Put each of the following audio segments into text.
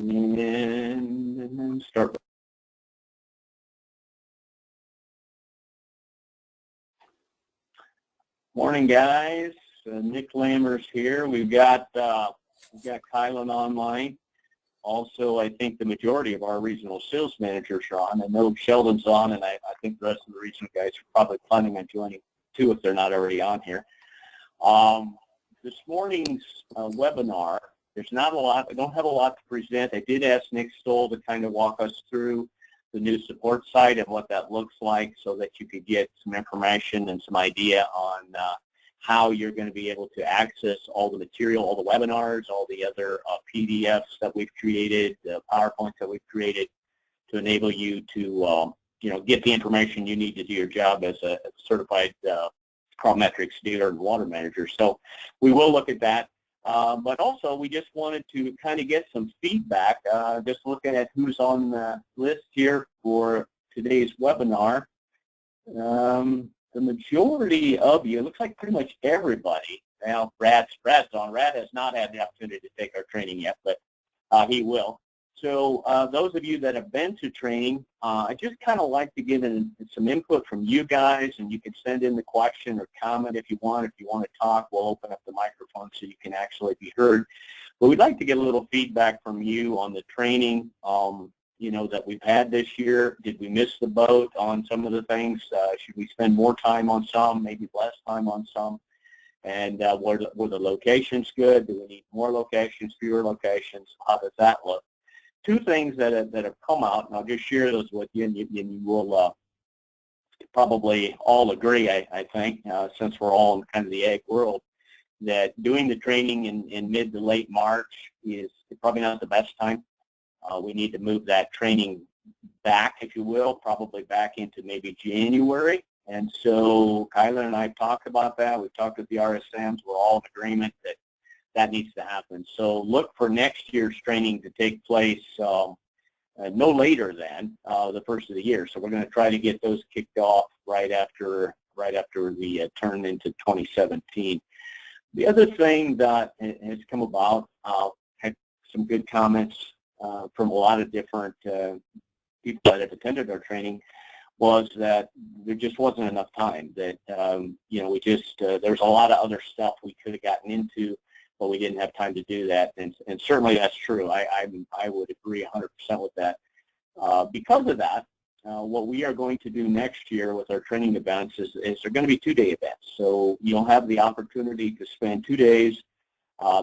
And start. Morning, guys. Nick Lammers here. We've got Kylan online. Also, I think the majority of our regional sales managers are on. I know Sheldon's on, and I think the rest of the regional guys are probably planning on joining too if they're not already on here. This morning's webinar, there's not a lot. I don't have a lot to present. I did ask Nick Stoll to kind of walk us through the new support site and what that looks like so that you could get some information and some idea on how you're going to be able to access all the material, all the webinars, all the other PDFs that we've created, PowerPoints that we've created to enable you to get the information you need to do your job as a certified Chronometrics dealer and water manager. So we will look at that. But also, we just wanted to kind of get some feedback, just looking at who's on the list here for today's webinar. The majority of you, it looks like pretty much everybody. Now, Brad's on. Brad has not had the opportunity to take our training yet, but he will. So those of you that have been to training, I just kind of like to get some input from you guys, and you can send in the question or comment if you want. If you want to talk, we'll open up the microphone so you can actually be heard. But we'd like to get a little feedback from you on the training, that we've had this year. Did we miss the boat on some of the things? Should we spend more time on some, maybe less time on some? And were the locations good? Do we need more locations, fewer locations? How does that look? Two things that have come out, and I'll just share those with you, and you will probably all agree, I think, since we're all in kind of the ag world, that doing the training in mid to late March is probably not the best time. We need to move that training back, if you will, probably back into maybe January. And so Kylan and I have talked about that. We've talked with the RSMs. We're all in agreement that needs to happen. So look for next year's training to take place no later than the first of the year. So we're going to try to get those kicked off right after the turn into 2017. The other thing that has come about, had some good comments from a lot of different people that have attended our training, was that there just wasn't enough time. That there's a lot of other stuff we could have gotten into, but we didn't have time to do that, and certainly that's true. I would agree 100% with that. Because of that, what we are going to do next year with our training events is they're going to be two-day events. So you'll have the opportunity to spend 2 days.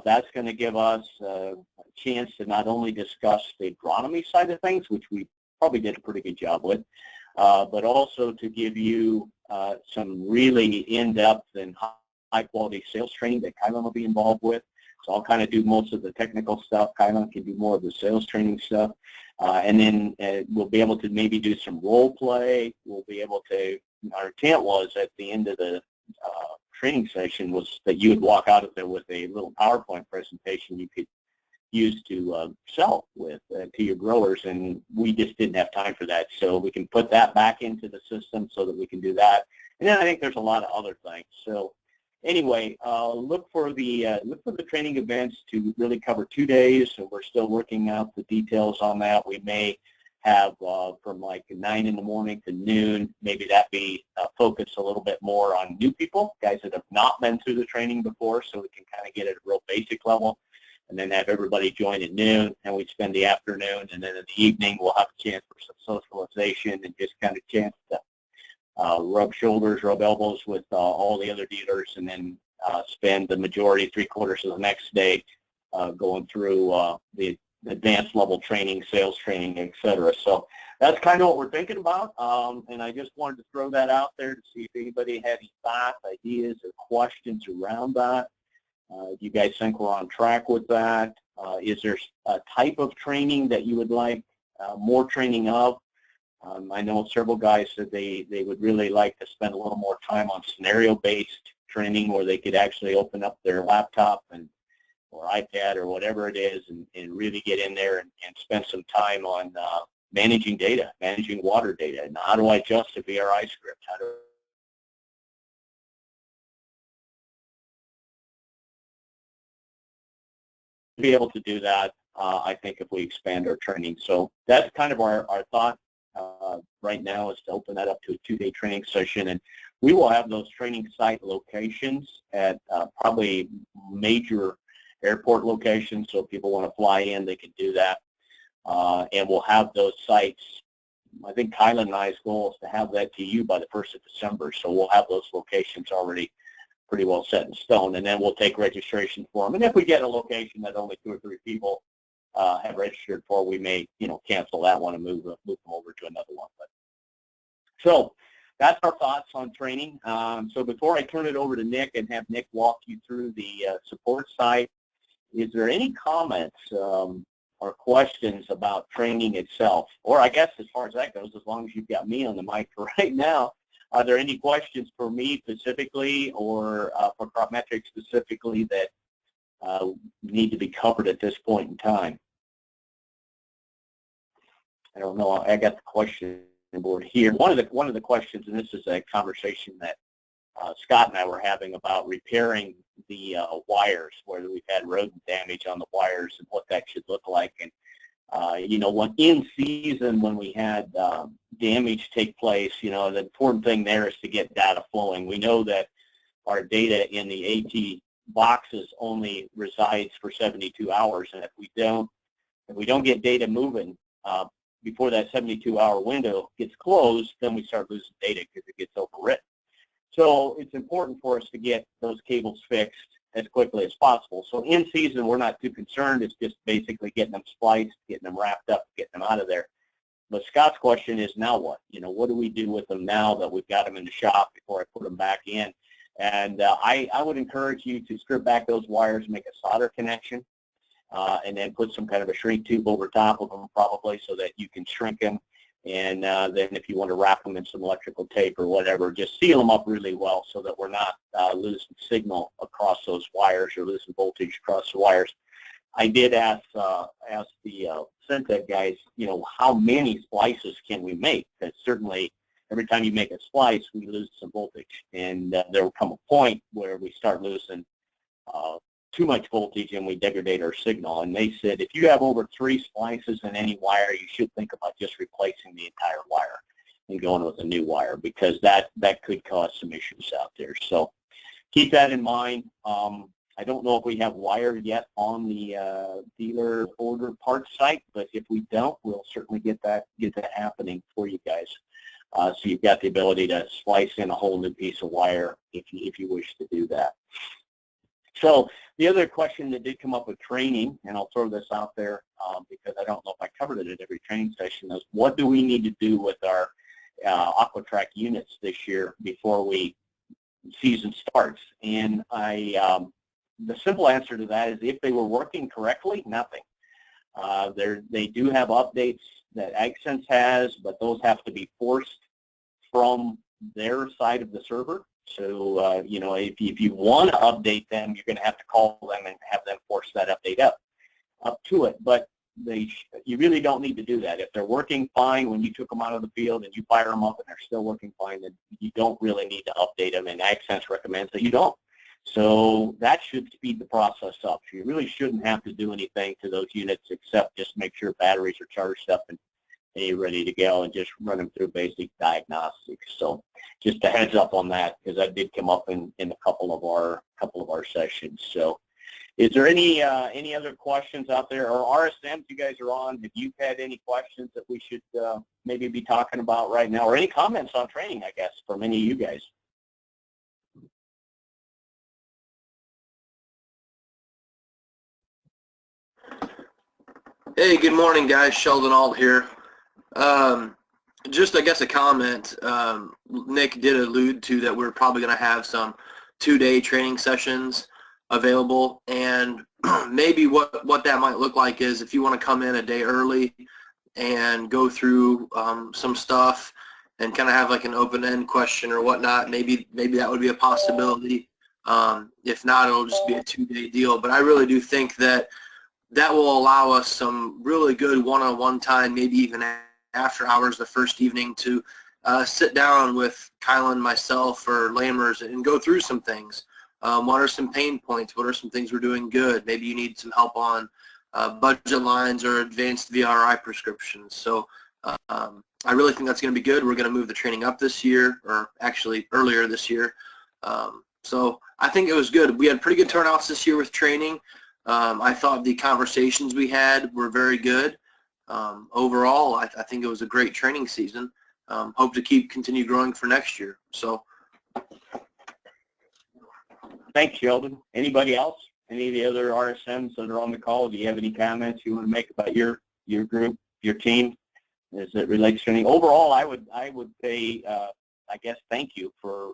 That's going to give us a chance to not only discuss the agronomy side of things, which we probably did a pretty good job with, but also to give you some really in-depth and high-quality sales training that Kylan will be involved with. So I'll kind of do most of the technical stuff. Kylan can do more of the sales training stuff. And then we'll be able to maybe do some role play. We'll be able to, our intent was at the end of the training session was that you would walk out of there with a little PowerPoint presentation you could use to sell with to your growers, and we just didn't have time for that. So we can put that back into the system so that we can do that. And then I think there's a lot of other things. So anyway, look for the training events to really cover 2 days. So we're still working out the details on that. We may have from like 9 in the morning to noon, maybe that be focused a little bit more on new people, guys that have not been through the training before, so we can kind of get at a real basic level, and then have everybody join at noon, and we spend the afternoon, and then in the evening we'll have a chance for some socialization and just kind of chance to rub shoulders, rub elbows with all the other dealers, and then spend the majority, 3/4 of the next day going through the advanced level training, sales training, etc. So that's kind of what we're thinking about, and I just wanted to throw that out there to see if anybody had any thoughts, ideas, or questions around that. Do you guys think we're on track with that? Is there a type of training that you would like more training of? I know several guys said they would really like to spend a little more time on scenario-based training where they could actually open up their laptop or iPad or whatever it is and really get in there and spend some time on managing data, managing water data, and how do I adjust a VRI script? How do be able to do that I think, if we expand our training. So that's kind of our thought right now, is to open that up to a 2-day training session. And we will have those training site locations at probably major airport locations. So if people want to fly in, they can do that. And we'll have those sites. I think Kylan and I's goal is to have that to you by the 1st of December. So we'll have those locations already pretty well set in stone, and then we'll take registration for them. And if we get a location that only 2 or 3 people have registered for, we may, cancel that one and move them over to another one. But so that's our thoughts on training. So before I turn it over to Nick and have Nick walk you through the support side, is there any comments or questions about training itself? Or I guess as far as that goes, as long as you've got me on the mic for right now, are there any questions for me specifically, or for Cropmetrics specifically, that need to be covered at this point in time? I don't know. I got the question board here. One of the questions, and this is a conversation that Scott and I were having about repairing the wires, whether we've had rodent damage on the wires and what that should look like. And when in season, when we had damage take place, the important thing there is to get data flowing. We know that our data in the AT boxes only resides for 72 hours, and if we don't get data moving before that 72-hour window gets closed, then we start losing data because it gets overwritten. So it's important for us to get those cables fixed as quickly as possible. So in season, we're not too concerned. It's just basically getting them spliced, getting them wrapped up, getting them out of there. But Scott's question is, now what? What do we do with them now that we've got them in the shop before I put them back in? And I would encourage you to strip back those wires, make a solder connection, and then put some kind of a shrink tube over top of them probably, so that you can shrink them. And then if you want to wrap them in some electrical tape or whatever, just seal them up really well so that we're not losing signal across those wires or losing voltage across the wires. I did ask the Syntec guys, how many splices can we make? Because certainly every time you make a splice, we lose some voltage. And there will come a point where we start losing too much voltage and we degrade our signal. And they said, if you have over 3 splices in any wire, you should think about just replacing the entire wire and going with a new wire, because that could cause some issues out there. So keep that in mind. I don't know if we have wire yet on the dealer order parts site, but if we don't, we'll certainly get that happening for you guys. So you've got the ability to splice in a whole new piece of wire if you wish to do that. So the other question that did come up with training, and I'll throw this out there because I don't know if I covered it at every training session, is what do we need to do with our Aquatrack units this year before season starts? And the simple answer to that is, if they were working correctly, nothing. They do have updates that AgSense has, but those have to be forced from their side of the server. So, if you want to update them, you're going to have to call them and have them force that update up to it. But you really don't need to do that. If they're working fine when you took them out of the field and you fire them up and they're still working fine, then you don't really need to update them, and AgSense recommends that you don't. So that should speed the process up. So you really shouldn't have to do anything to those units except just make sure batteries are charged up and you're ready to go, and just run them through basic diagnostics. So just a heads up on that, because that did come up in a couple of our sessions. So is there any other questions out there, or RSMs you guys are on? Have you had any questions that we should maybe be talking about right now, or any comments on training, I guess, from any of you guys? Hey, good morning, guys. Sheldon Ault here. Just, I guess, a comment. Nick did allude to that we're probably going to have some 2-day training sessions available, and maybe what that might look like is, if you want to come in a day early and go through some stuff and kind of have like an open-end question or whatnot, maybe that would be a possibility. If not, it'll just be a 2-day deal. But I really do think that will allow us some really good one-on-one time, maybe even after hours the first evening, to sit down with Kylan, myself, or Lamers and go through some things. What are some pain points? What are some things we're doing good? Maybe you need some help on budget lines or advanced VRI prescriptions. So I really think that's going to be good. We're going to move the training up this year, or actually earlier this year. So I think it was good. We had pretty good turnouts this year with training. I thought the conversations we had were very good. Overall, I think it was a great training season. Hope to continue growing for next year. So, thanks, Sheldon. Anybody else? Any of the other RSMs that are on the call? Do you have any comments you want to make about your group, your team, as it relates to training? Overall, I would say, I guess, thank you for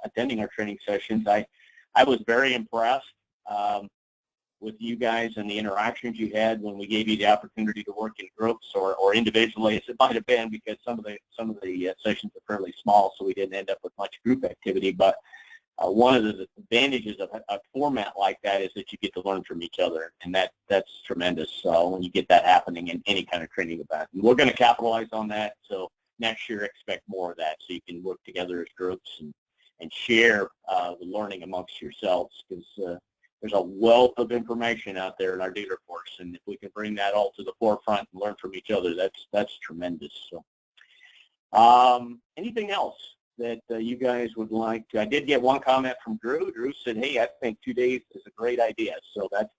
attending our training sessions. I was very impressed with you guys and the interactions you had when we gave you the opportunity to work in groups or individually, as it might have been, because some of the sessions are fairly small, so we didn't end up with much group activity. But one of the advantages of a format like that is that you get to learn from each other, and that's tremendous when you get that happening in any kind of training event. And we're going to capitalize on that, so next year expect more of that, so you can work together as groups and share the learning amongst yourselves, because there's a wealth of information out there in our dealer force, and if we can bring that all to the forefront and learn from each other, that's tremendous. So, anything else that you guys would like to? I did get one comment from Drew. Drew said, "Hey, I think 2 days is a great idea." So that's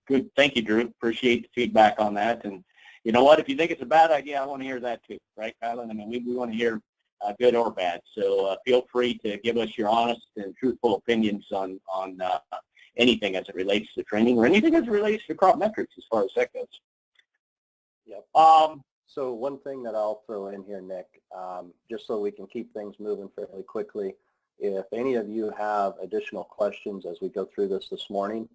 good. Thank you, Drew. Appreciate the feedback on that. And you know what? If you think it's a bad idea, I want to hear that too, right, Kylan? I mean, we want to hear good or bad. So feel free to give us your honest and truthful opinions on anything as it relates to training or anything as it relates to crop metrics as far as that goes. Yep. So one thing that I'll throw in here, Nick, just so we can keep things moving fairly quickly, if any of you have additional questions as we go through this morning,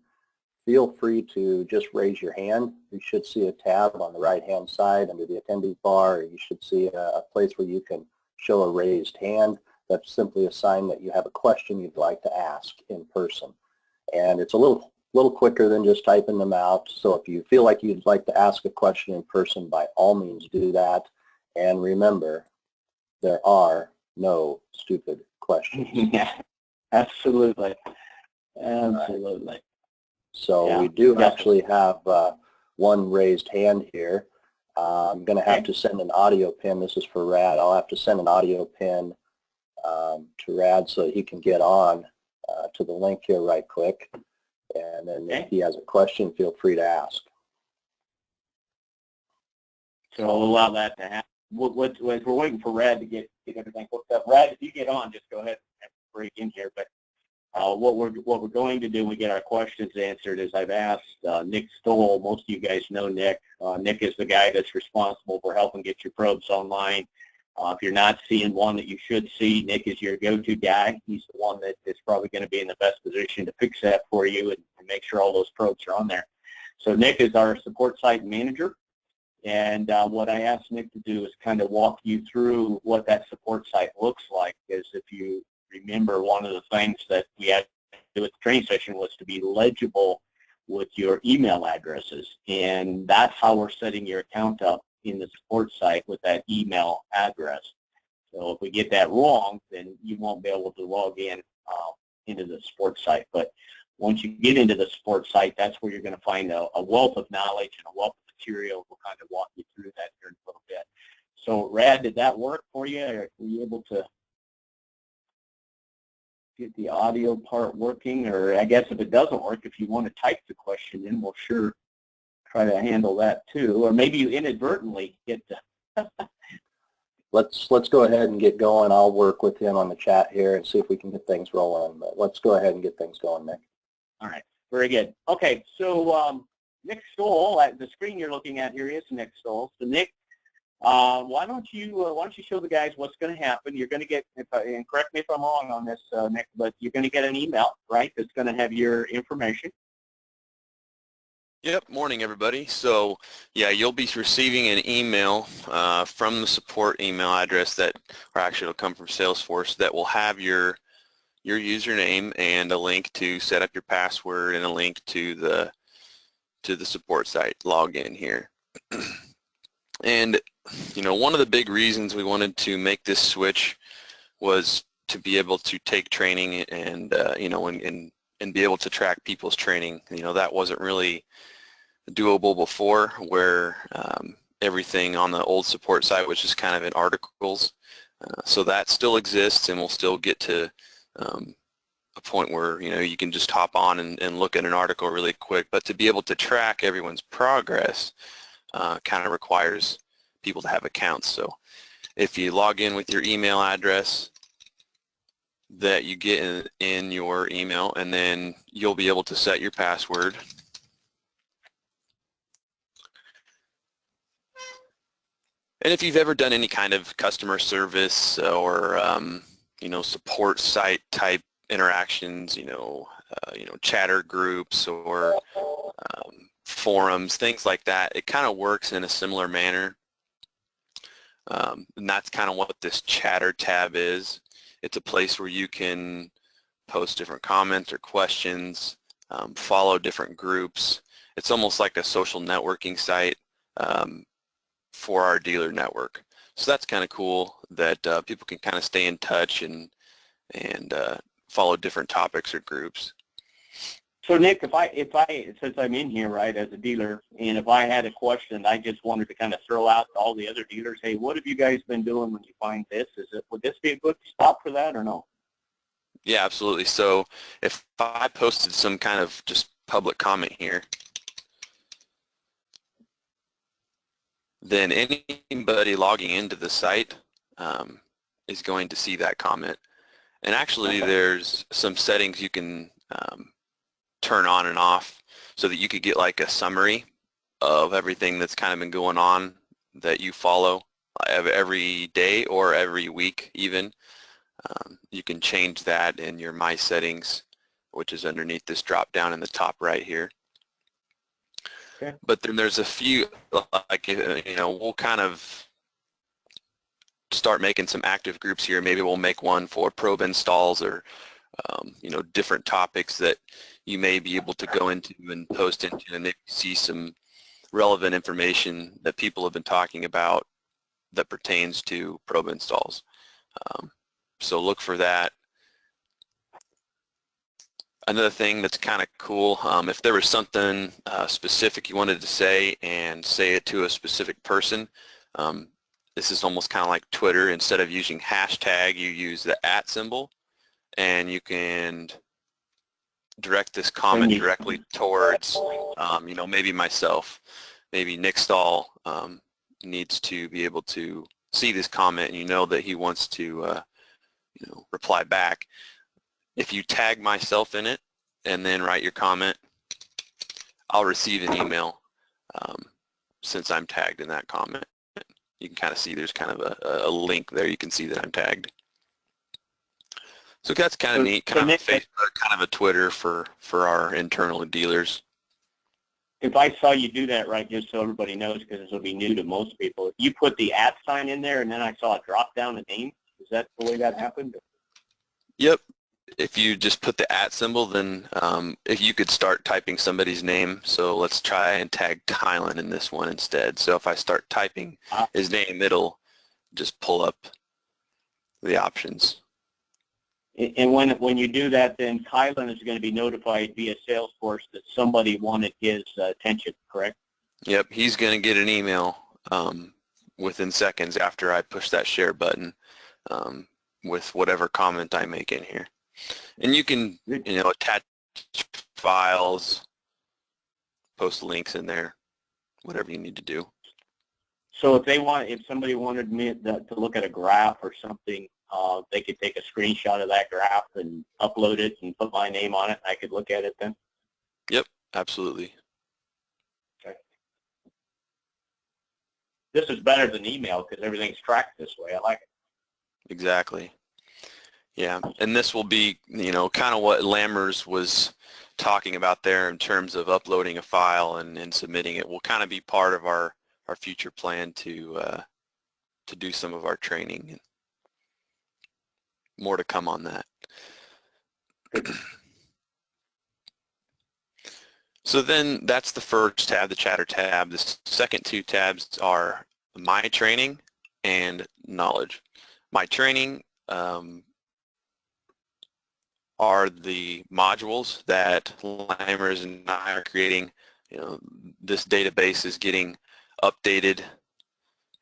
feel free to just raise your hand. You should see a tab on the right-hand side under the attendee bar. You should see a place where you can show a raised hand. That's simply a sign that you have a question you'd like to ask in person. And it's a little quicker than just typing them out. So if you feel like you'd like to ask a question in person, by all means do that. And remember, there are no stupid questions. Yeah, absolutely. Absolutely. Right. So yeah, we do actually have one raised hand here. I'm going to have to send an audio pin. This is for Rad. I'll have to send an audio pin to Rad so he can get on to the link here right quick. And then if he has a question, feel free to ask. So we'll allow that to happen. We're waiting for Rad to get everything hooked up. Rad, if you get on, just go ahead and break in here. But what we're going to do when we get our questions answered is I've asked Nick Stoll. Most of you guys know Nick. Nick is the guy that's responsible for helping get your probes online. If you're not seeing one that you should see, Nick is your go-to guy. He's the one that is probably going to be in the best position to fix that for you and make sure all those probes are on there. So Nick is our support site manager, and what I asked Nick to do is kind of walk you through what that support site looks like, because if you remember, one of the things that we had to do at the training session was to be legible with your email addresses, and that's how we're setting your account up in the support site with that email address. So if we get that wrong, then you won't be able to log in into the support site. But once you get into the support site, that's where you're going to find a wealth of knowledge and a wealth of material. We'll kind of walk you through that here in a little bit. So Rad, did that work for you? Or were you able to get the audio part working? Or I guess if it doesn't work, if you want to type the question in, we'll sure try to handle that too. Or maybe you inadvertently get the Let's go ahead and get going. I'll work with him on the chat here and see if we can get things rolling. But let's go ahead and get things going, Nick. All right, very good. Okay, so Nick Stoll, the screen you're looking at here is Nick Stoll. So Nick, why don't you show the guys what's going to happen? You're going to get, and correct me if I'm wrong on this, Nick, but you're going to get an email, right? That's going to have your information. Yep, morning everybody. So yeah, you'll be receiving an email from the support email address that, or actually it'll come from Salesforce, that will have your username and a link to set up your password and a link to the support site login here. And you know, one of the big reasons we wanted to make this switch was to be able to take training and you know, and be able to track people's training. You know, that wasn't really doable before, where everything on the old support site was just kind of in articles. So that still exists, and we'll still get to a point where you can just hop on and look at an article really quick. But to be able to track everyone's progress kind of requires people to have accounts. So if you log in with your email address that you get in your email, and then you'll be able to set your password. And if you've ever done any kind of customer service or support site type interactions, chatter groups or forums, things like that, it kind of works in a similar manner. And that's kind of what this chatter tab is. It's a place where you can post different comments or questions, follow different groups. It's almost like a social networking site for our dealer network. So that's kind of cool that people can kind of stay in touch and follow different topics or groups. So Nick, since I'm in here, right, as a dealer, and if I had a question, I just wanted to kind of throw out to all the other dealers, hey, what have you guys been doing when you find this? Would this be a good spot for that or no? Yeah, absolutely. So if I posted some kind of just public comment here, then anybody logging into the site is going to see that comment. And actually there's some settings you can turn on and off so that you could get like a summary of everything that's kind of been going on that you follow every day or every week even. You can change that in your My Settings, which is underneath this drop down in the top right here. Okay. But then there's a few, like, we'll kind of start making some active groups here. Maybe we'll make one for probe installs or different topics that you may be able to go into and post into and maybe see some relevant information that people have been talking about that pertains to probe installs. So look for that. Another thing that's kind of cool, if there was something specific you wanted to say and say it to a specific person, this is almost kind of like Twitter. Instead of using hashtag, you use the @ symbol, and you can direct this comment directly towards, maybe myself. Maybe Nick Stahl needs to be able to see this comment, and that he wants to, reply back. If you tag myself in it and then write your comment, I'll receive an email since I'm tagged in that comment. You can kind of see there's kind of a link there. You can see that I'm tagged. So that's kind of neat, kind of a Facebook, kind of a Twitter for our internal dealers. If I saw you do that, right, just so everybody knows, because this will be new to most people, if you put the @ sign in there and then I saw a drop down a name, is that the way that happened? Yep. If you just put the @ symbol, then if you could start typing somebody's name, so let's try and tag Kylan in this one instead. So if I start typing his name, it'll just pull up the options. And when you do that, then Kylan is going to be notified via Salesforce that somebody wanted his attention, correct? Yep, he's going to get an email within seconds after I push that share button with whatever comment I make in here. And you can, attach files, post links in there, whatever you need to do. So if somebody wanted me to look at a graph or something, they could take a screenshot of that graph and upload it and put my name on it. I could look at it then? Yep, absolutely. Okay. This is better than email because everything's tracked this way. I like it. Exactly. Yeah, and this will be, kind of what Lammers was talking about there in terms of uploading a file and submitting it. Will kind of be part of our future plan to do some of our training. More to come on that. So then that's the first tab, the chatter tab. The second two tabs are My Training and Knowledge. My Training are the modules that Lammers and I are creating this database is getting updated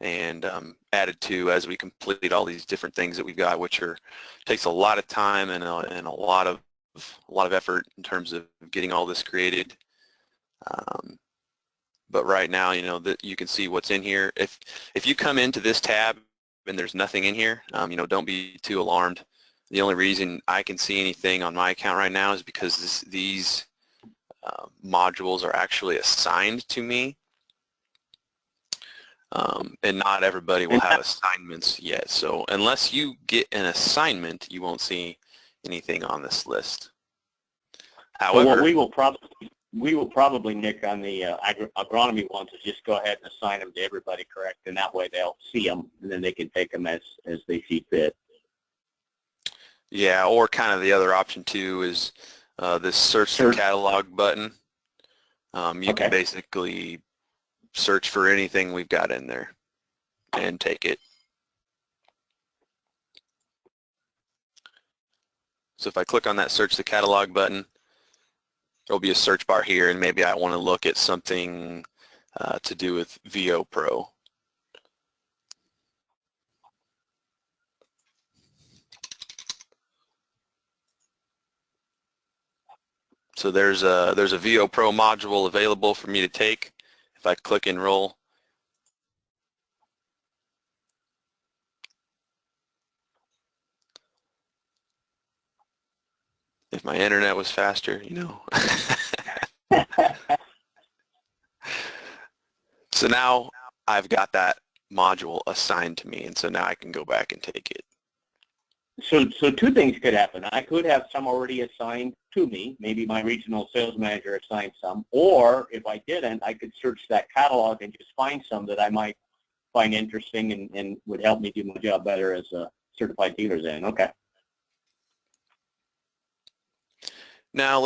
and added to as we complete all these different things that we've got, which takes a lot of time and a lot of effort in terms of getting all this created. But right now, that you can see what's in here. If you come into this tab and there's nothing in here, don't be too alarmed. The only reason I can see anything on my account right now is because these modules are actually assigned to me. And not everybody will have assignments yet. So unless you get an assignment, you won't see anything on this list. However, so what we will probably, Nick, on the agronomy ones is just go ahead and assign them to everybody, correct? And that way they'll see them, and then they can take them as they see fit. Yeah, or kind of the other option too is this search the catalog button. You can basically search for anything we've got in there and take it. So if I click on that search the catalog button, there'll be a search bar here, and maybe I want to look at something to do with VO Pro. So there's a VO Pro module available for me to take. If I click enroll, if my internet was faster, So now I've got that module assigned to me, and so now I can go back and take it. So two things could happen. I could have some already assigned to me. Maybe my regional sales manager assigned some. Or if I didn't, I could search that catalog and just find some that I might find interesting and would help me do my job better as a certified dealer then. Okay. Now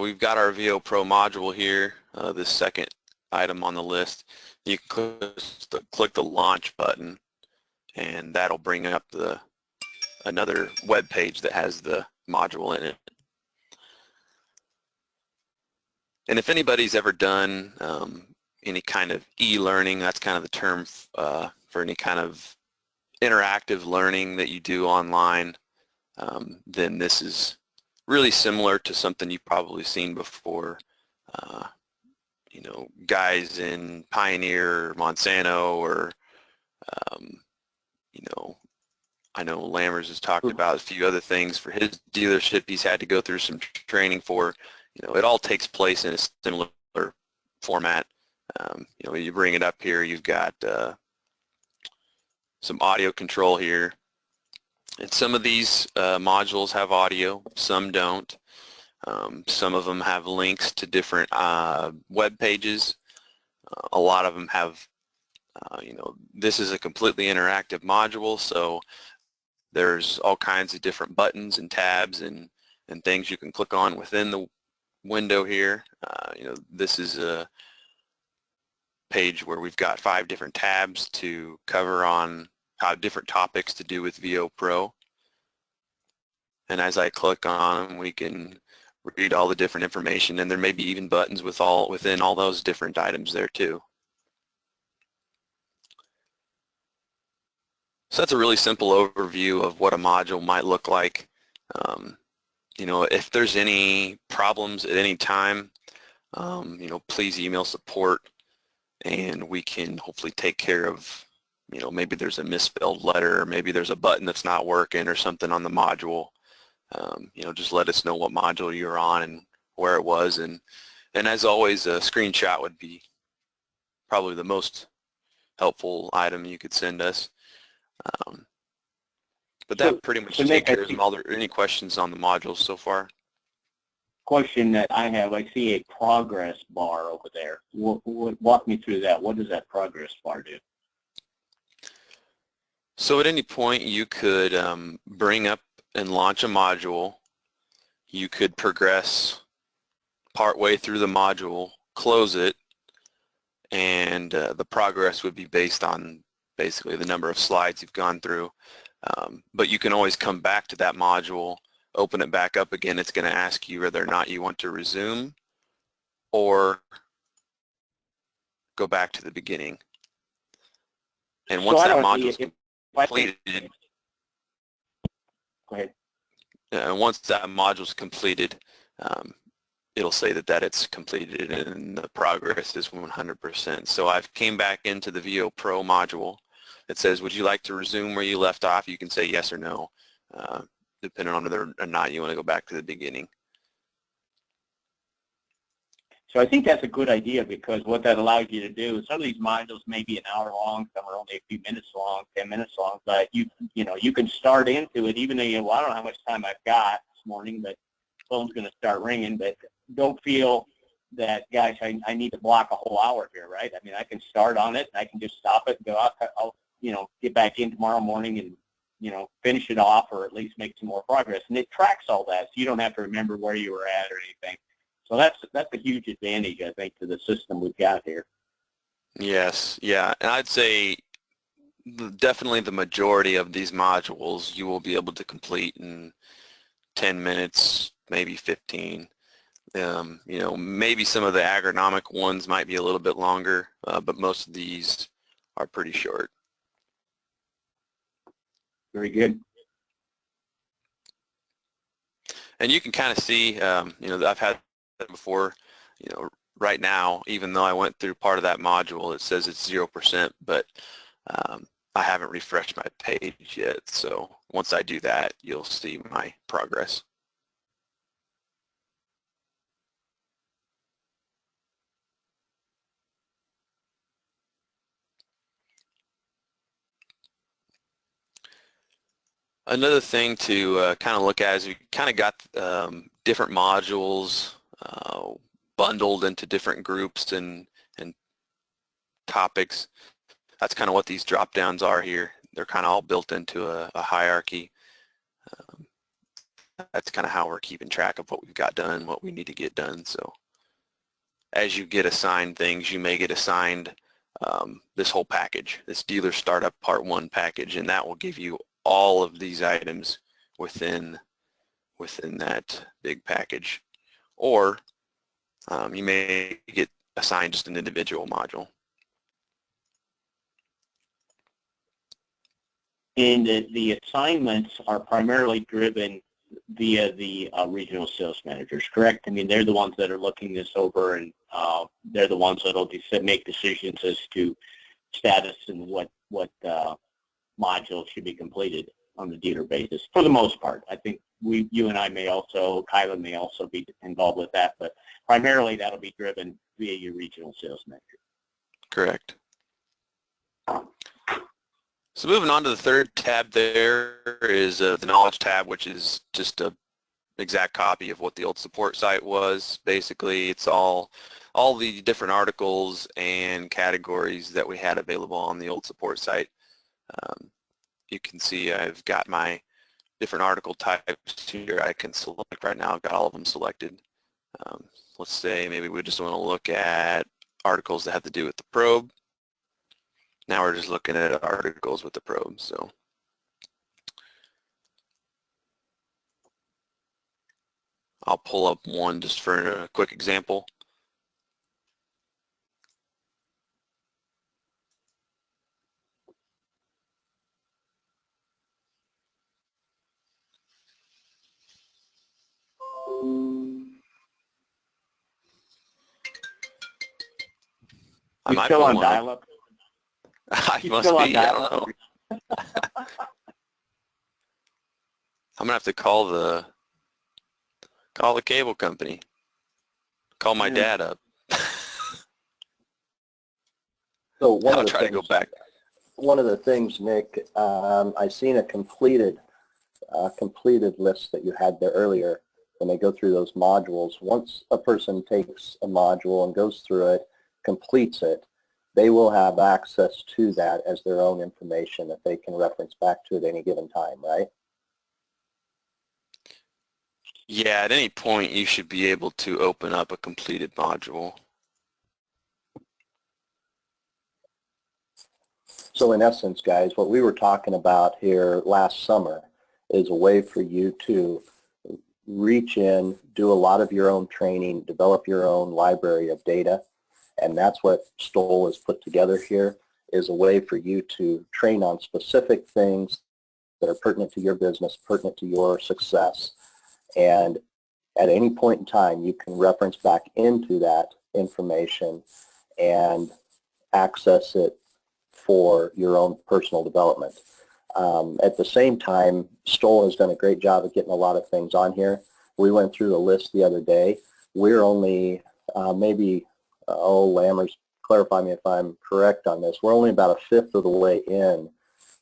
we've got our VO Pro module here, this second item on the list. You can click the launch button, and that'll bring up another web page that has the module in it. And if anybody's ever done any kind of e-learning, that's kind of the term for any kind of interactive learning that you do online, then this is really similar to something you've probably seen before. Guys in Pioneer or Monsanto, or I know Lammers has talked about a few other things for his dealership he's had to go through some training for. It all takes place in a similar format. You bring it up here, you've got some audio control here. And some of these modules have audio, some don't. Some of them have links to different web pages. A lot of them have, this is a completely interactive module, so there's all kinds of different buttons and tabs and things you can click on within the window here. This is a page where we've got 5 different tabs to cover on different topics to do with VO Pro. And as I click on them, we can read all the different information, and there may be even buttons within all those different items there too. So that's a really simple overview of what a module might look like. If there's any problems at any time, please email support, and we can hopefully take care of, maybe there's a misspelled letter, or maybe there's a button that's not working or something on the module. Just let us know what module you're on and where it was, and as always, a screenshot would be probably the most helpful item you could send us. But that pretty much takes care of them. Are there any questions on the modules so far? Question that I have, I see a progress bar over there. Walk me through that. What does that progress bar do? So at any point you could bring up and launch a module. You could progress partway through the module, close it, and the progress would be based on basically the number of slides you've gone through. But you can always come back to that module, open it back up again. It's going to ask you whether or not you want to resume or go back to the beginning. And So once I that don't- module is if I think- completed, Go ahead. once that module is completed, it'll say that it's completed and the progress is 100%. So I've came back into the VO Pro module. It says, would you like to resume where you left off? You can say yes or no, depending on whether or not you want to go back to the beginning. So I think that's a good idea, because what that allows you to do is some of these modules may be an hour long, some are only a few minutes long, 10 minutes long, but you can start into it even though well, I don't know how much time I've got this morning, but phone's going to start ringing. But don't feel that, gosh, I need to block a whole hour here, right? I mean, I can start on it, I can just stop it and go, I'll get back in tomorrow morning and finish it off, or at least make some more progress. And it tracks all that, so you don't have to remember where you were at or anything. So that's a huge advantage, I think, to the system we've got here. Yes, yeah, and I'd say definitely the majority of these modules you will be able to complete in 10 minutes, maybe 15. Maybe some of the agronomic ones might be a little bit longer, but most of these are pretty short. Very good. And you can kind of see, I've had that before, right now, even though I went through part of that module, it says it's 0%, but I haven't refreshed my page yet. So once I do that, you'll see my progress. Another thing to kind of look at is we kind of got different modules bundled into different groups and topics. That's kind of what these drop downs are here. They're kind of all built into a hierarchy. That's kind of how we're keeping track of what we've got done, what we need to get done. So as you get assigned things, you may get assigned this whole package, this dealer startup part 1 package, and that will give you all of these items within that big package. Or you may get assigned just an individual module. And the assignments are primarily driven via the regional sales managers, correct? I mean, they're the ones that are looking this over, and they're the ones that will make decisions as to status and what modules should be completed on the dealer basis, for the most part. I think you and I may also, Kyla may also be involved with that, but primarily that'll be driven via your regional sales manager. Correct. So moving on to the third tab, there is the knowledge tab, which is just a exact copy of what the old support site was. Basically, it's all the different articles and categories that we had available on the old support site. You can see I've got my different article types here I can select right now. I've got all of them selected. Let's say maybe we just want to look at articles that have to do with the probe. Now we're just looking at articles with the probe. So I'll pull up one just for a quick example. You still on dial-up? I must be. I don't know. I'm gonna have to call the cable company. Call my dad up. So I'll try to go back. One of the things, Nick, I seen a completed list that you had there earlier. When they go through those modules, once a person takes a module and goes through it, completes it, they will have access to that as their own information that they can reference back to at any given time, right? Yeah, at any point you should be able to open up a completed module. So in essence, guys, what we were talking about here last summer is a way for you to reach in, do a lot of your own training, develop your own library of data, And that's what Stoll has put together here, is a way for you to train on specific things that are pertinent to your business, pertinent to your success. And at any point in time, you can reference back into that information and access it for your own personal development. At the same time, Stoll has done a great job of getting a lot of things on here. We went through the list the other day. We're only Lammers, clarify me if I'm correct on this, we're only about a fifth of the way in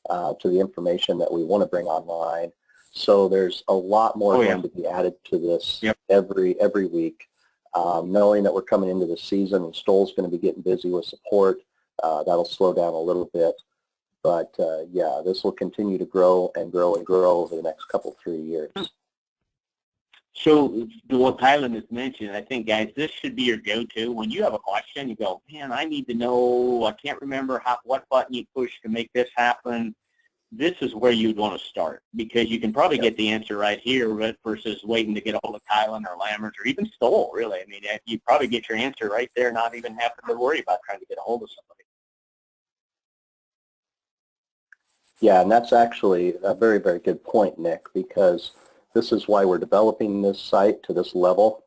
to the information that we want to bring online. So there's a lot more going to be added to this every week. Knowing that we're coming into the season and Stoll's going to be getting busy with support, that'll slow down a little bit. But yeah, this will continue to grow and grow and grow over the next couple, 3 years. So what Kylan has mentioned, I think, guys, this should be your go-to. When you have a question, you go, man, I need to know, I can't remember what button you push to make this happen. This is where you'd want to start, because you can probably get the answer right here versus waiting to get a hold of Kylan or Lammers or even Stoll, really. I mean, you probably get your answer right there, not even having to worry about trying to get a hold of somebody. Yeah, and that's actually a very, very good point, Nick, because this is why we're developing this site to this level.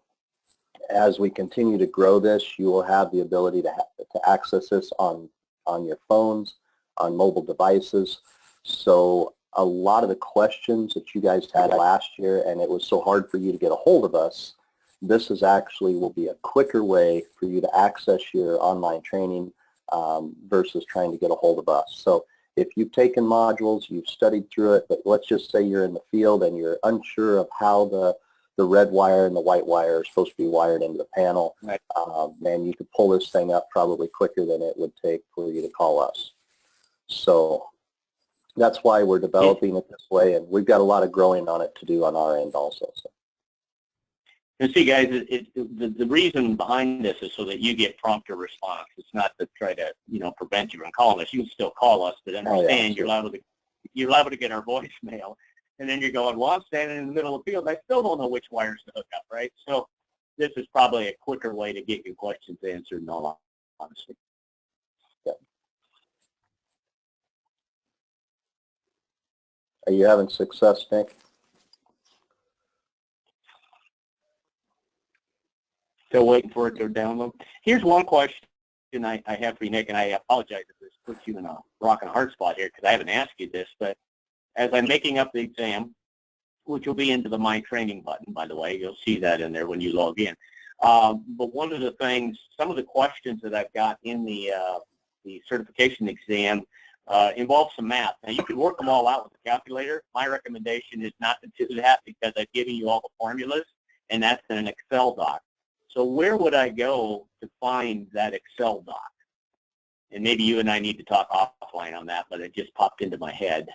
As we continue to grow this, you will have the ability to access this on your phones, on mobile devices. So a lot of the questions that you guys had last year, and it was so hard for you to get a hold of us, this is actually will be a quicker way for you to access your online training versus trying to get a hold of us. So if you've taken modules, you've studied through it, but let's just say you're in the field and you're unsure of how the red wire and the white wire are supposed to be wired into the panel, man, you could pull this thing up probably quicker than it would take for you to call us. So that's why we're developing it this way, and we've got a lot of growing on it to do on our end also. So. And see, guys, the reason behind this is so that you get prompter response. It's not to try to, prevent you from calling us. You can still call us, but understand you're liable to get our voicemail. And then you're going, well, I'm standing in the middle of the field, and I still don't know which wires to hook up, right? So this is probably a quicker way to get your questions answered, in all honesty. Yep. Are you having success, Nick? Still waiting for it to download. Here's one question I have for you, Nick, and I apologize if this puts you in a rock and a hard spot here because I haven't asked you this, but as I'm making up the exam, which will be into the My Training button, by the way, you'll see that in there when you log in. But one of the things, some of the questions that I've got in the certification exam involve some math. Now, you can work them all out with the calculator. My recommendation is not to do that because I've given you all the formulas, and that's in an Excel doc. So where would I go to find that Excel doc? And maybe you and I need to talk offline on that, but it just popped into my head.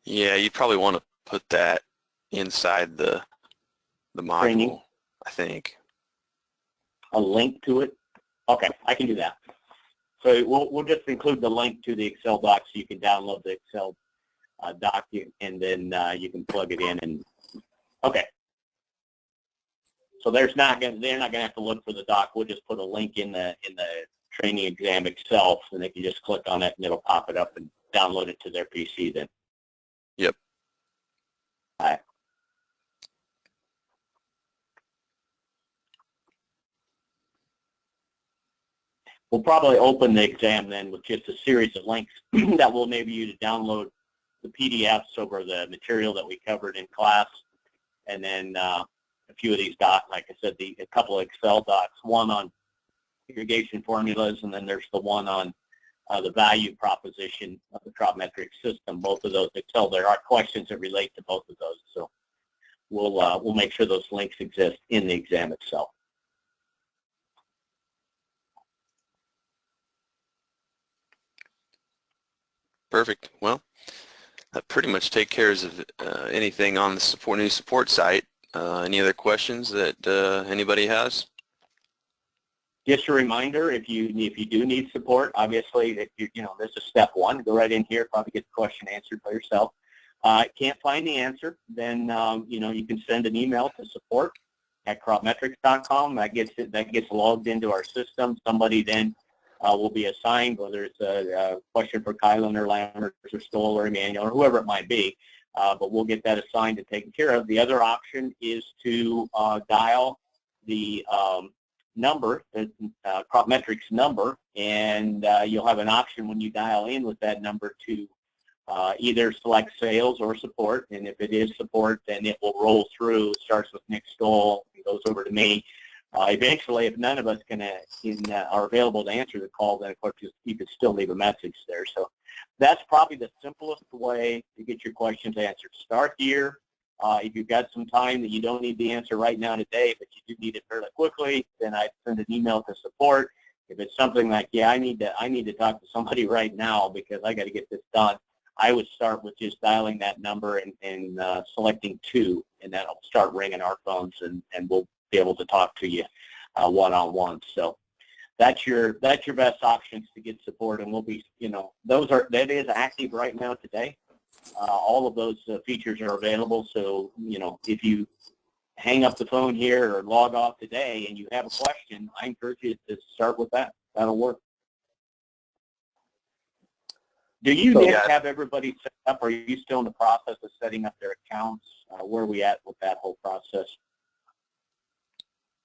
Yeah, you probably want to put that inside the module, training, I think. A link to it? Okay, I can do that. So we'll just include the link to the Excel doc so you can download the Excel doc and then you can plug it in and okay. So they're not going to have to look for the doc. We'll just put a link in the training exam itself, and they can just click on it, and it'll pop it up and download it to their PC then. Yep. All right. We'll probably open the exam then with just a series of links that will enable you to download the PDFs over the material that we covered in class, and then a few of these docs, like I said, a couple of Excel docs, one on irrigation formulas, and then there's the one on the value proposition of the crop metric system. Both of those Excel, there are questions that relate to both of those, so we'll make sure those links exist in the exam itself. Perfect. Well, that pretty much takes care of anything on the new support site. Any other questions that anybody has? Just a reminder, if you do need support, obviously, if this is step one. Go right in here, probably get the question answered by yourself. Can't find the answer, then you can send an email to support, cropmetrics.com. That gets logged into our system. Somebody then will be assigned, whether it's a question for Kylan or Lammers or Stoll or Emmanuel or whoever it might be, but we'll get that assigned and taken care of. The other option is to dial the number, the CropMetrics number, and you'll have an option when you dial in with that number to either select sales or support, and if it is support, then it will roll through. It starts with Nick Stoll, it goes over to me. Eventually, if none of us are available to answer the call, then of course you could still leave a message there. So that's probably the simplest way to get your questions answered. Start here. If you've got some time that you don't need the answer right now today, but you do need it fairly quickly, then I'd send an email to support. If it's something like, yeah, I need to talk to somebody right now because I got to get this done, I would start with just dialing that number and selecting 2, and that'll start ringing our phones, and we'll be able to talk to you one-on-one. So that's your best options to get support, and we'll be, that is active right now today. All of those features are available. So, if you hang up the phone here or log off today and you have a question, I encourage you to start with that. That'll work. Do you, Nick, have everybody set up? Or are you still in the process of setting up their accounts? Where are we at with that whole process?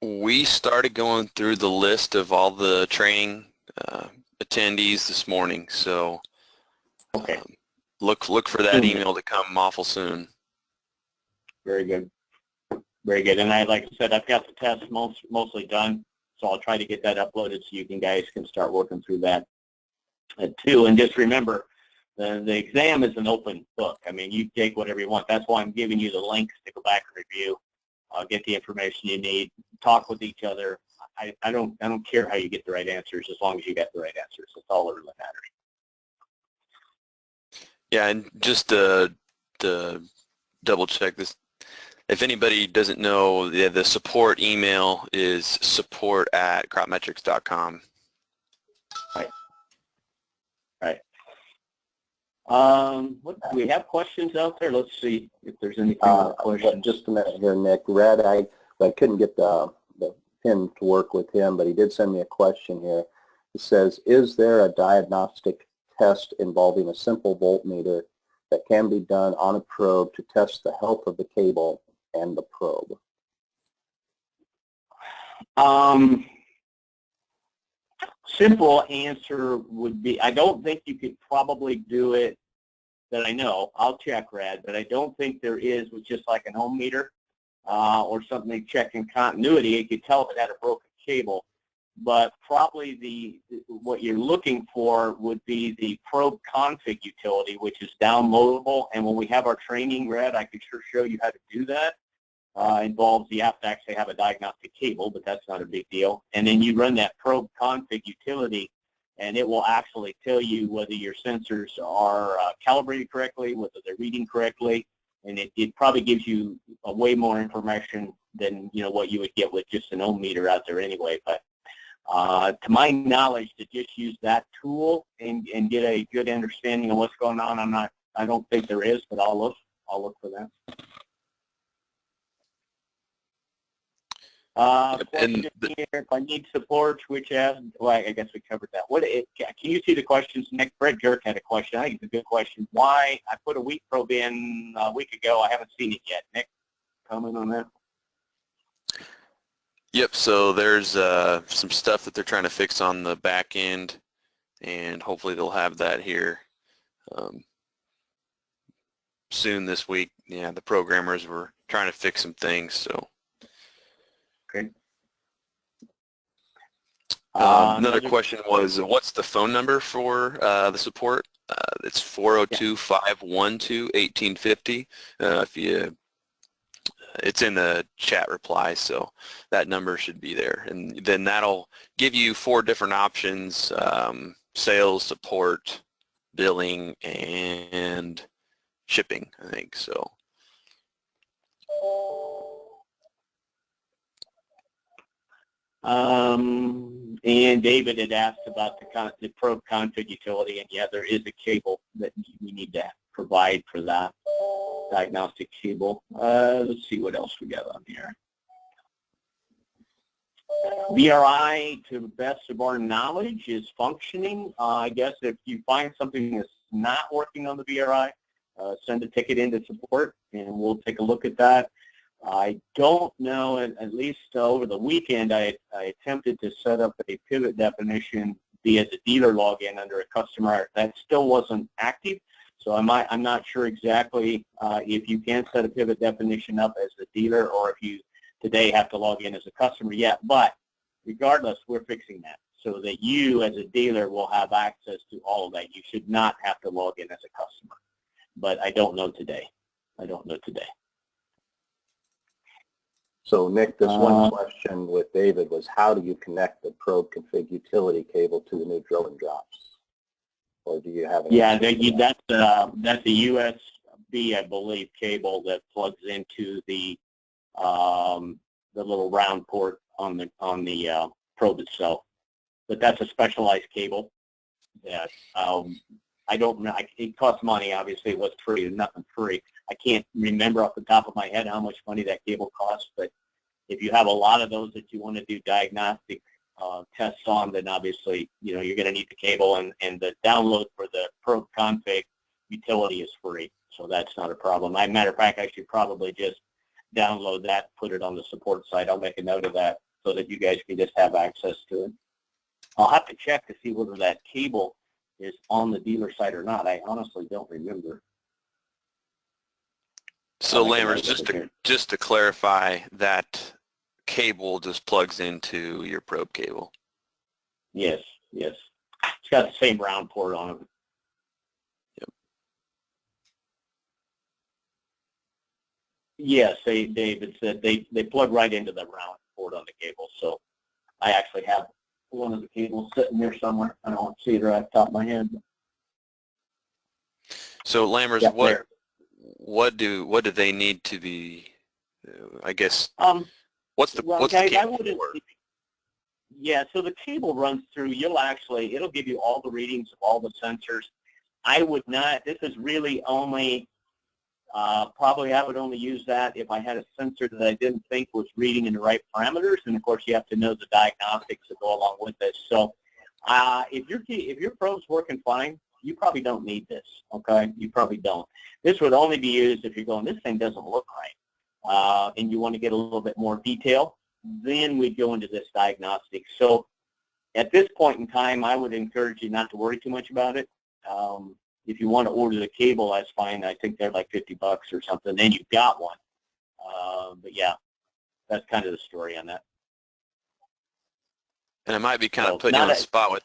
We started going through the list of all the training attendees this morning, so okay. Look for that email to come awful soon. Very good. Very good. And like I said, I've got the test mostly done, so I'll try to get that uploaded so you guys can start working through that too. And just remember, the exam is an open book. I mean, you take whatever you want. That's why I'm giving you the links to go back and review, get the information you need, talk with each other. I don't care how you get the right answers as long as you get the right answers. That's all that really matters. Yeah, and just to double check this, if anybody doesn't know, the support email is support@cropmetrics.com. Right. Right. Do we have questions out there? Let's see if there's any questions. Just a minute here, Nick. Red, I couldn't get the pin to work with him, but he did send me a question here. It says, is there a diagnostic test involving a simple voltmeter that can be done on a probe to test the health of the cable and the probe? Simple answer would be, I don't think you could probably do it that I know. I'll check, Rad, but I don't think there is with just like an ohm meter or something checking continuity. You could tell if it had a broken cable. But probably what you're looking for would be the probe config utility, which is downloadable. And when we have our training, Red, I could sure show you how to do that. Involves you have to actually have a diagnostic cable, but that's not a big deal. And then you run that probe config utility, and it will actually tell you whether your sensors are calibrated correctly, whether they're reading correctly, and it probably gives you a way more information than what you would get with just an ohm meter out there anyway. But to my knowledge, to just use that tool and get a good understanding of what's going on, I don't think there is, but I'll look for that. Question here, if I need support, which I guess we covered that. Can you see the questions, Nick? Fred Jerk had a question. I think it's a good question. Why I put a weak probe in a week ago, I haven't seen it yet. Nick, comment on that? Yep, so there's some stuff that they're trying to fix on the back end, and hopefully they'll have that here soon this week. Yeah, the programmers were trying to fix some things, so. Okay. Another question was, what's the phone number for the support? It's 402-512-1850. It's in the chat reply, so that number should be there. And then that'll give you 4 different options, sales, support, billing, and shipping, I think, so. And David had asked about the probe config utility, and yeah, there is a cable that we need to provide for that diagnostic cable. Let's see what else we got on here. VRI, to the best of our knowledge, is functioning. I guess if you find something that's not working on the VRI, send a ticket into support, and we'll take a look at that. I don't know, at least over the weekend, I attempted to set up a pivot definition via the dealer login under a customer. That still wasn't active, so I'm not sure exactly if you can set a pivot definition up as the dealer or if you today have to log in as a customer yet. But regardless, we're fixing that so that you as a dealer will have access to all of that. You should not have to log in as a customer. But I don't know today. So Nick, this one question with David was, how do you connect the probe config utility cable to the new drill and drops? Or do you have an that's a USB, I believe, cable that plugs into the little round port on the probe itself. But that's a specialized cable that I don't know. It costs money. Obviously, it was free. There's nothing free. I can't remember off the top of my head how much money that cable costs, but if you have a lot of those that you want to do diagnostic tests on, then obviously, you're going to need the cable, and the download for the probe config utility is free, so that's not a problem. As a matter of fact, I should probably just download that, put it on the support site. I'll make a note of that so that you guys can just have access to it. I'll have to check to see whether that cable is on the dealer site or not. I honestly don't remember. So Lammers, just to clarify, that cable just plugs into your probe cable. Yes. It's got the same round port on it. Yep. Yes, David said they plug right into the round port on the cable. So I actually have one of the cables sitting there somewhere. I don't see it right off the top of my head. So Lammers, yeah, what do they need to be? I guess. What's the guys, cable for? Yeah, so the cable runs through. It'll give you all the readings of all the sensors. I would not. This is really only. Probably I would only use that if I had a sensor that I didn't think was reading in the right parameters, and of course you have to know the diagnostics that go along with this. So if your probe's working fine, you probably don't need this, okay? You probably don't. This would only be used if you're going, this thing doesn't look right, and you want to get a little bit more detail, then we'd go into this diagnostic. So at this point in time, I would encourage you not to worry too much about it. If you want to order the cable, that's fine. I think they're like $50 or something. Then you've got one. But yeah, that's kind of the story on that. And I might be kind of putting you on the spot with.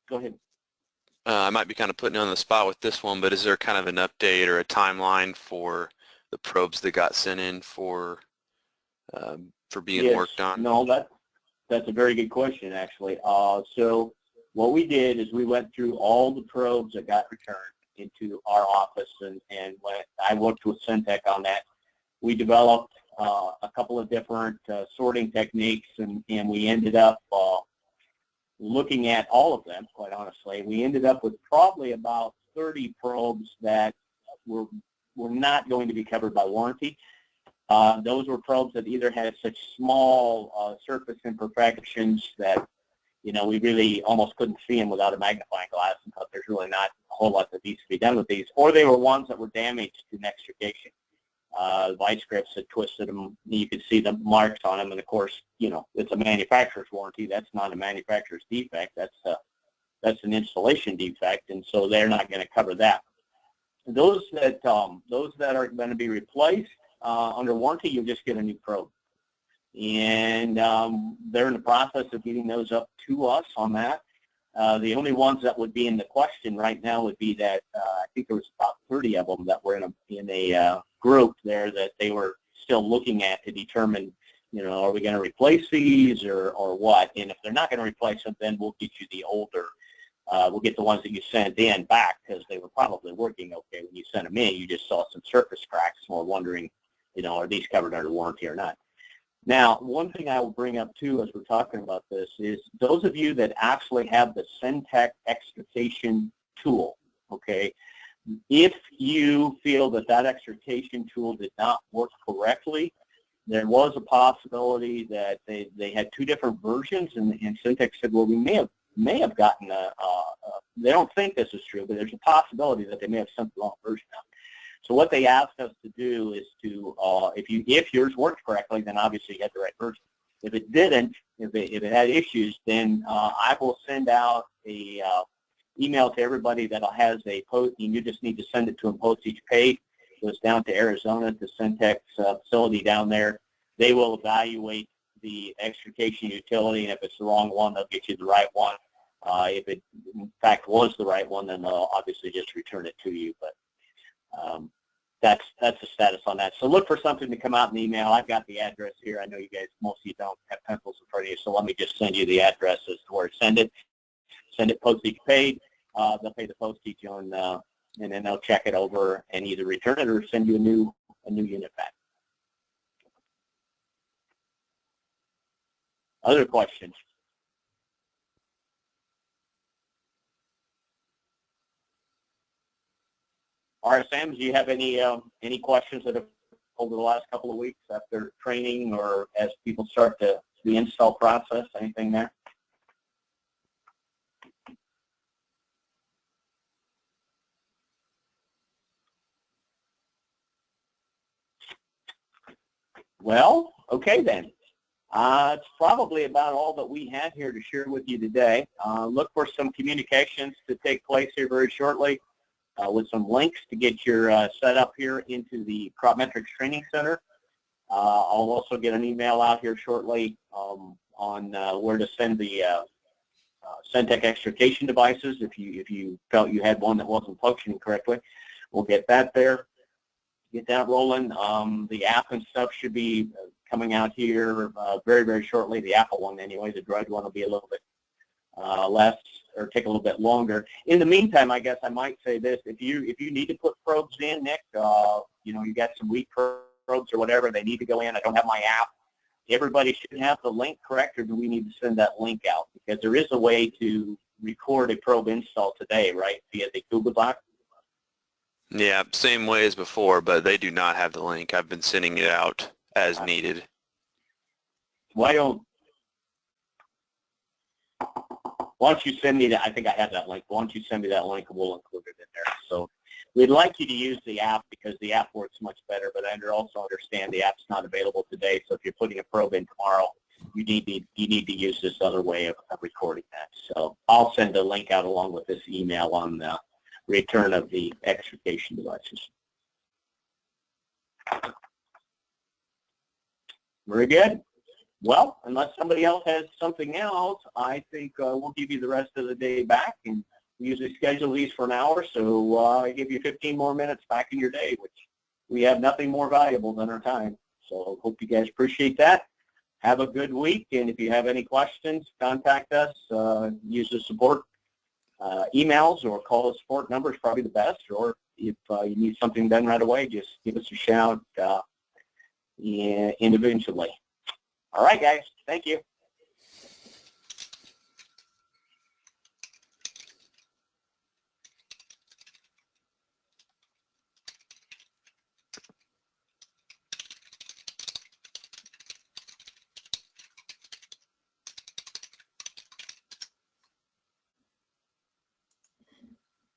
Go ahead. I might be kind of putting you on the spot with this one, but is there kind of an update or a timeline for the probes that got sent in for being worked on? No, that's a very good question, actually. So what we did is we went through all the probes that got returned into our office, and when I worked with Syntec on that, we developed a couple of different sorting techniques, and we ended up looking at all of them, quite honestly. We ended up with probably about 30 probes that were not going to be covered by warranty. Those were probes that either had such small surface imperfections that we really almost couldn't see them without a magnifying glass, and thought there's really not a whole lot that needs to be done with these. Or they were ones that were damaged to extrication. Vice grips had twisted them. You could see the marks on them, and of course, it's a manufacturer's warranty. That's not a manufacturer's defect. That's an installation defect, and so they're not going to cover that. Those that are going to be replaced under warranty, you'll just get a new probe. And they're in the process of getting those up to us on that. The only ones that would be in the question right now would be that I think there was about 30 of them that were in a group there that they were still looking at to determine, are we going to replace these or what? And if they're not going to replace them, then we'll get you the older. We'll get the ones that you sent in back, because they were probably working okay when you sent them in. You just saw some surface cracks, and we're wondering, are these covered under warranty or not? Now, one thing I will bring up, too, as we're talking about this is those of you that actually have the Syntec extrication tool, okay, if you feel that extrication tool did not work correctly, there was a possibility that they had two different versions, and Syntec said, well, we may have gotten they don't think this is true, but there's a possibility that they may have sent the wrong version out. So what they asked us to do is to, if yours worked correctly, then obviously you had the right version. If it didn't, if it had issues, then I will send out a email to everybody that has a post, and you just need to send it to them postage paid. It goes down to Arizona, to Syntec's facility down there. They will evaluate the extrication utility, and if it's the wrong one, they'll get you the right one. If it, in fact, was the right one, then they'll obviously just return it to you. But that's the status on that. So look for something to come out in the email. I've got the address here. I know you guys, most of you don't have pencils in front of you, so let me just send you the address as to where to send it. Send it postage paid. They'll pay the postage on, and then they'll check it over and either return it or send you a new unit back. Other questions? RSMs, do you have any questions that have over the last couple of weeks after training or as people start the install process? Anything there? Well, okay then. It's probably about all that we have here to share with you today. Look for some communications to take place here very shortly with some links to get your set up here into the CropMetrics Training Center. I'll also get an email out here shortly on where to send the Syntec extrication devices if you felt you had one that wasn't functioning correctly. We'll get that there. Get that rolling. The app and stuff should be coming out here very, very shortly. The Apple one anyway. The Droid one will be a little bit less or take a little bit longer. In the meantime, I guess I might say this: if you need to put probes in, Nick, you know, you got some weak probes or whatever, they need to go in. I don't have my app. Everybody should have the link, correct, or do we need to send that link out? Because there is a way to record a probe install today, right, via the Google Doc. Yeah, same way as before, but they do not have the link. I've been sending it out as needed. Why don't you send me that? I think I have that link. Why don't you send me that link and we'll include it in there. So we'd like you to use the app because the app works much better, but I also understand the app's not available today. So if you're putting a probe in tomorrow, you need to use this other way of recording that. So I'll send a link out along with this email on the return of the extrication devices. Very good. Well, unless somebody else has something else, I think we'll give you the rest of the day back, and we usually schedule these for an hour, so I give you 15 more minutes back in your day, which we have nothing more valuable than our time. So hope you guys appreciate that. Have a good week, and if you have any questions, contact us. Use the support emails or call the support number is probably the best, or if you need something done right away, just give us a shout individually. All right, guys. Thank you.